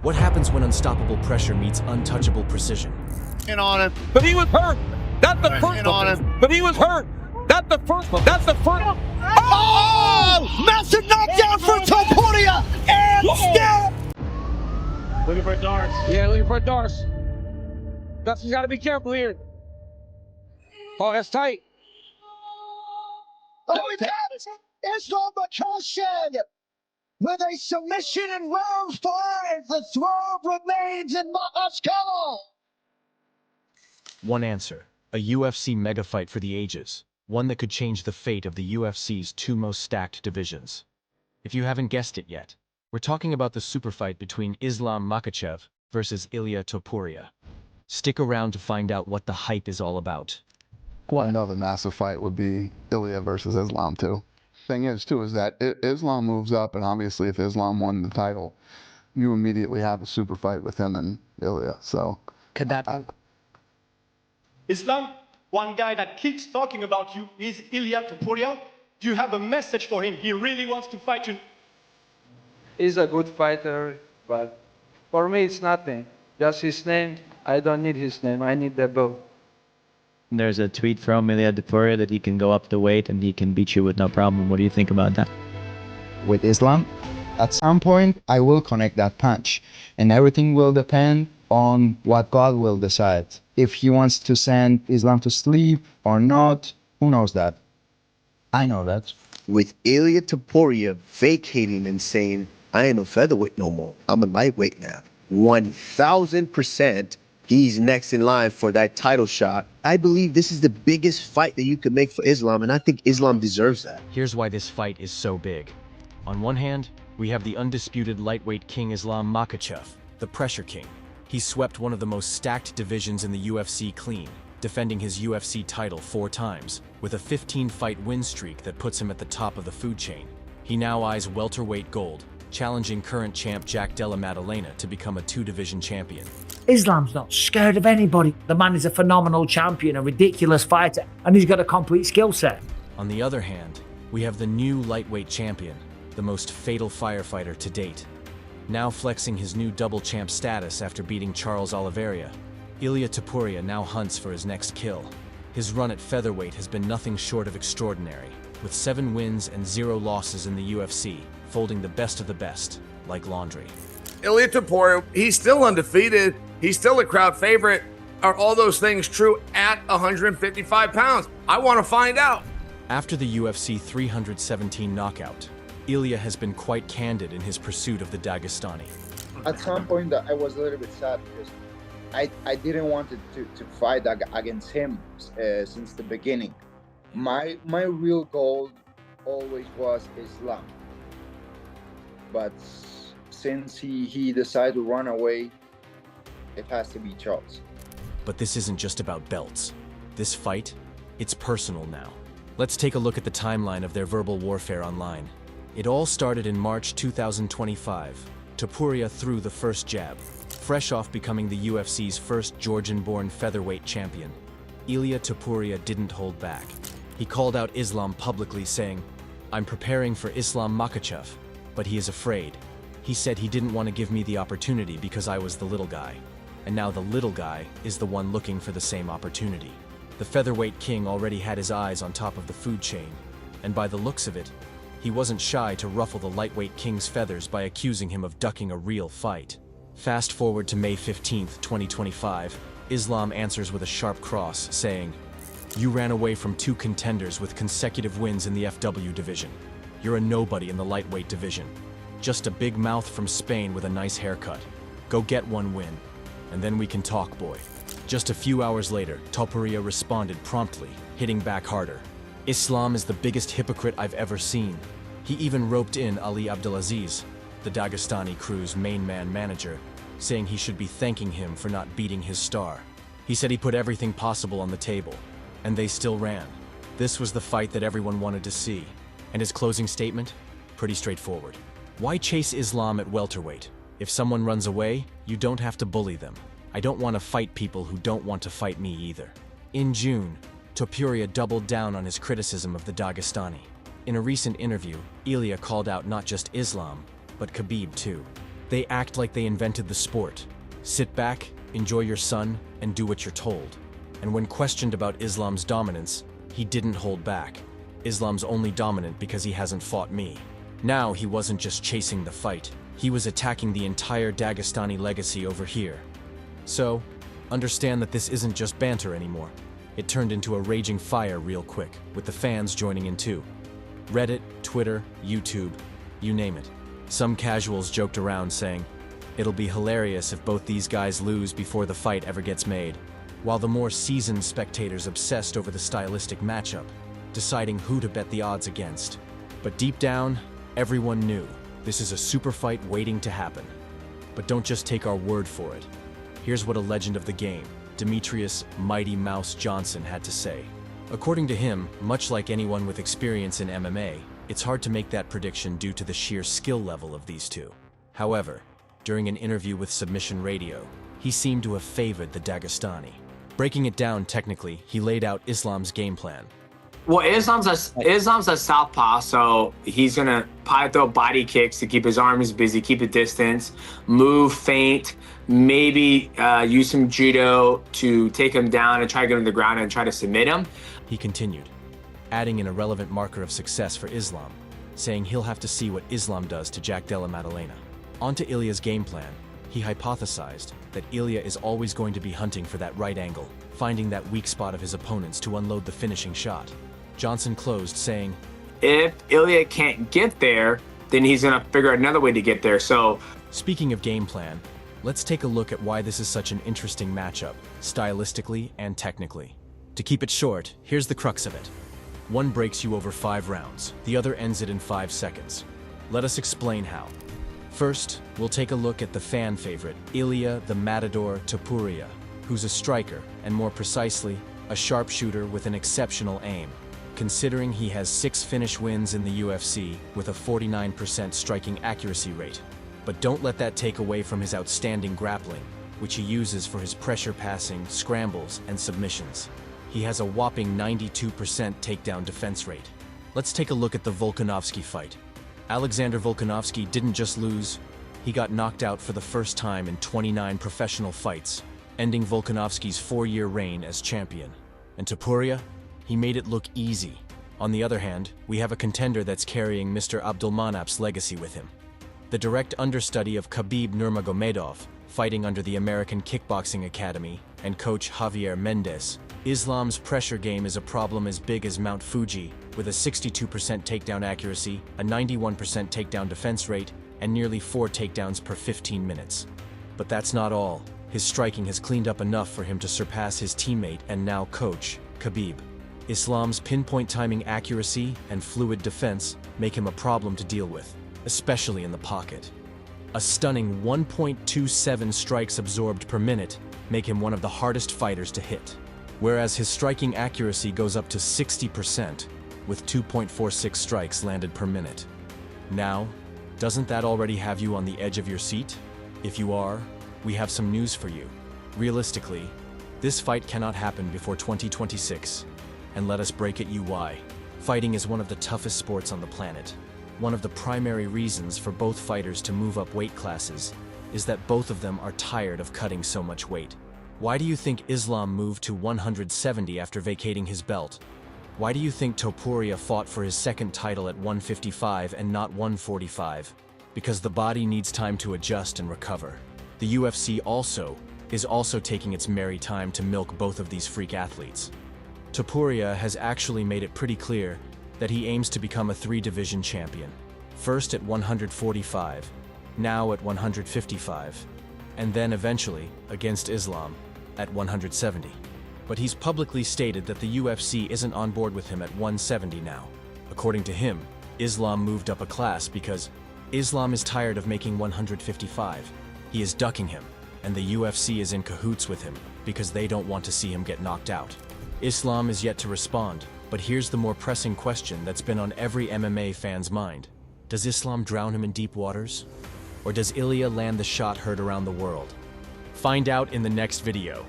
What happens when unstoppable pressure meets untouchable precision? In on him. But he was hurt. That's the first In on him. But he was hurt. That's the first. That's the first. Oh! Massive knockdown for Topuria! And still! Looking for darts. Yeah, looking for darts. Dustin's got to be careful here. Oh, that's tight. Oh, it has! Islam Makhachev with a submission in round 5. The throne remains in Moscow. One answer, a UFC mega fight for the ages, one that could change the fate of the UFC's 2 most stacked divisions. If you haven't guessed it yet, we're talking about the super fight between Islam Makhachev versus Ilia Topuria. Stick around to find out what the hype is all about. Another massive fight would be Ilia versus Islam too. Thing is too is that Islam moves up, and obviously if Islam won the title, you immediately have a super fight with him and Ilia. So Could that Islam, one guy that keeps talking about you is Ilia Topuria. Do you have a message for him? He really wants to fight you. He's a good fighter, but for me it's nothing. Just his name. I don't need his name. I need the belt. There's a tweet from Ilia Topuria that he can go up the weight and he can beat you with no problem. What do you think about that? With Islam, at some point I will connect that punch, and everything will depend on what God will decide. If he wants to send Islam to sleep or not, who knows that? I know that. With Ilia Topuria vacating and saying, I ain't a featherweight no more. I'm a lightweight now. 1000% he's next in line for that title shot. I believe this is the biggest fight that you could make for Islam, and I think Islam deserves that. Here's why this fight is so big. On one hand, we have the undisputed lightweight king Islam Makhachev, the pressure king. He swept one of the most stacked divisions in the UFC clean, defending his UFC title 4 times, with a 15-fight win streak that puts him at the top of the food chain. He now eyes welterweight gold, challenging current champ Jack Della Maddalena to become a 2-division champion. Islam's not scared of anybody. The man is a phenomenal champion, a ridiculous fighter, and he's got a complete skill set. On the other hand, we have the new lightweight champion, the most fatal firefighter to date. Now flexing his new double champ status after beating Charles Oliveira, Ilia Topuria now hunts for his next kill. His run at featherweight has been nothing short of extraordinary, with 7 wins and 0 losses in the UFC, folding the best of the best, like laundry. Ilia Topuria, he's still undefeated. He's still a crowd favorite. Are all those things true at 155 pounds? I want to find out. After the UFC 317 knockout, Ilia has been quite candid in his pursuit of the Dagestani. At some point, I was a little bit sad because I didn't want to fight against him since the beginning. My real goal always was Islam. But since he decided to run away, it has to be Charles. But this isn't just about belts. This fight, it's personal now. Let's take a look at the timeline of their verbal warfare online. It all started in March 2025. Topuria threw the first jab, fresh off becoming the UFC's first Georgian-born featherweight champion. Ilia Topuria didn't hold back. He called out Islam publicly, saying, "I'm preparing for Islam Makhachev, but he is afraid. He said he didn't want to give me the opportunity because I was the little guy. And now the little guy is the one looking for the same opportunity." The featherweight king already had his eyes on top of the food chain, and by the looks of it, he wasn't shy to ruffle the lightweight king's feathers by accusing him of ducking a real fight. Fast forward to May 15th, 2025, Islam answers with a sharp cross, saying, "You ran away from 2 contenders with consecutive wins in the FW division. You're a nobody in the lightweight division. Just a big mouth from Spain with a nice haircut. Go get 1 win, and then we can talk, boy." Just a few hours later, Topuria responded promptly, hitting back harder. "Islam is the biggest hypocrite I've ever seen." He even roped in Ali Abdelaziz, the Dagestani crew's main man manager, saying he should be thanking him for not beating his star. He said he put everything possible on the table, and they still ran. This was the fight that everyone wanted to see. And his closing statement? Pretty straightforward. Why chase Islam at welterweight? If someone runs away, you don't have to bully them. I don't want to fight people who don't want to fight me either. In June, Topuria doubled down on his criticism of the Dagestani. In a recent interview, Ilia called out not just Islam, but Khabib too. They act like they invented the sport. Sit back, enjoy your son, and do what you're told. And when questioned about Islam's dominance, he didn't hold back. Islam's only dominant because he hasn't fought me. Now he wasn't just chasing the fight, he was attacking the entire Dagestani legacy over here. So, understand that this isn't just banter anymore. It turned into a raging fire real quick, with the fans joining in too. Reddit, Twitter, YouTube, you name it. Some casuals joked around saying, "It'll be hilarious if both these guys lose before the fight ever gets made," while the more seasoned spectators obsessed over the stylistic matchup, deciding who to bet the odds against. But deep down, everyone knew this is a super fight waiting to happen. But don't just take our word for it. Here's what a legend of the game, Demetrius Mighty Mouse Johnson, had to say. According to him, much like anyone with experience in MMA, it's hard to make that prediction due to the sheer skill level of these two. However, during an interview with Submission Radio, he seemed to have favored the Dagestani. Breaking it down technically, he laid out Islam's game plan. Well, Islam's a southpaw, so he's gonna probably throw body kicks to keep his arms busy, keep the distance, move, feint, maybe use some judo to take him down and try to get him to the ground and try to submit him. He continued, adding an irrelevant marker of success for Islam, saying he'll have to see what Islam does to Jack Della Maddalena. Onto Ilia's game plan, he hypothesized that Ilia is always going to be hunting for that right angle, finding that weak spot of his opponents to unload the finishing shot. Johnson closed, saying, "If Ilia can't get there, then he's gonna figure out another way to get there." So, speaking of game plan, let's take a look at why this is such an interesting matchup, stylistically and technically. To keep it short, here's the crux of it. One breaks you over 5 rounds, the other ends it in 5 seconds. Let us explain how. First, we'll take a look at the fan favorite, Ilia the Matador Topuria, who's a striker, and more precisely, a sharpshooter with an exceptional aim. Considering he has 6 finish wins in the UFC with a 49% striking accuracy rate. But don't let that take away from his outstanding grappling, which he uses for his pressure passing, scrambles, and submissions. He has a whopping 92% takedown defense rate. Let's take a look at the Volkanovski fight. Alexander Volkanovski didn't just lose, he got knocked out for the first time in 29 professional fights, ending Volkanovski's 4-year reign as champion. And Topuria? He made it look easy. On the other hand, we have a contender that's carrying Mr. Abdulmanap's legacy with him. The direct understudy of Khabib Nurmagomedov, fighting under the American Kickboxing Academy, and coach Javier Mendez. Islam's pressure game is a problem as big as Mount Fuji, with a 62% takedown accuracy, a 91% takedown defense rate, and nearly 4 takedowns per 15 minutes. But that's not all. His striking has cleaned up enough for him to surpass his teammate and now coach, Khabib. Islam's pinpoint timing accuracy and fluid defense make him a problem to deal with, especially in the pocket. A stunning 1.27 strikes absorbed per minute make him one of the hardest fighters to hit, whereas his striking accuracy goes up to 60%, with 2.46 strikes landed per minute. Now, doesn't that already have you on the edge of your seat? If you are, we have some news for you. Realistically, this fight cannot happen before 2026. And let us break it you why. Fighting is one of the toughest sports on the planet. One of the primary reasons for both fighters to move up weight classes is that both of them are tired of cutting so much weight. Why do you think Islam moved to 170 after vacating his belt? Why do you think Topuria fought for his second title at 155 and not 145? Because the body needs time to adjust and recover. The UFC is also taking its merry time to milk both of these freak athletes. Topuria has actually made it pretty clear that he aims to become a 3-division champion. First at 145, now at 155, and then eventually, against Islam, at 170. But he's publicly stated that the UFC isn't on board with him at 170 now. According to him, Islam moved up a class because Islam is tired of making 155. He is ducking him, and the UFC is in cahoots with him because they don't want to see him get knocked out. Islam is yet to respond, but here's the more pressing question that's been on every MMA fan's mind. Does Islam drown him in deep waters? Or does Ilia land the shot heard around the world? Find out in the next video.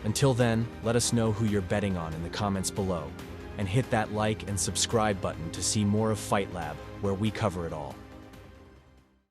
Until then, let us know who you're betting on in the comments below, and hit that like and subscribe button to see more of Fight Lab, where we cover it all.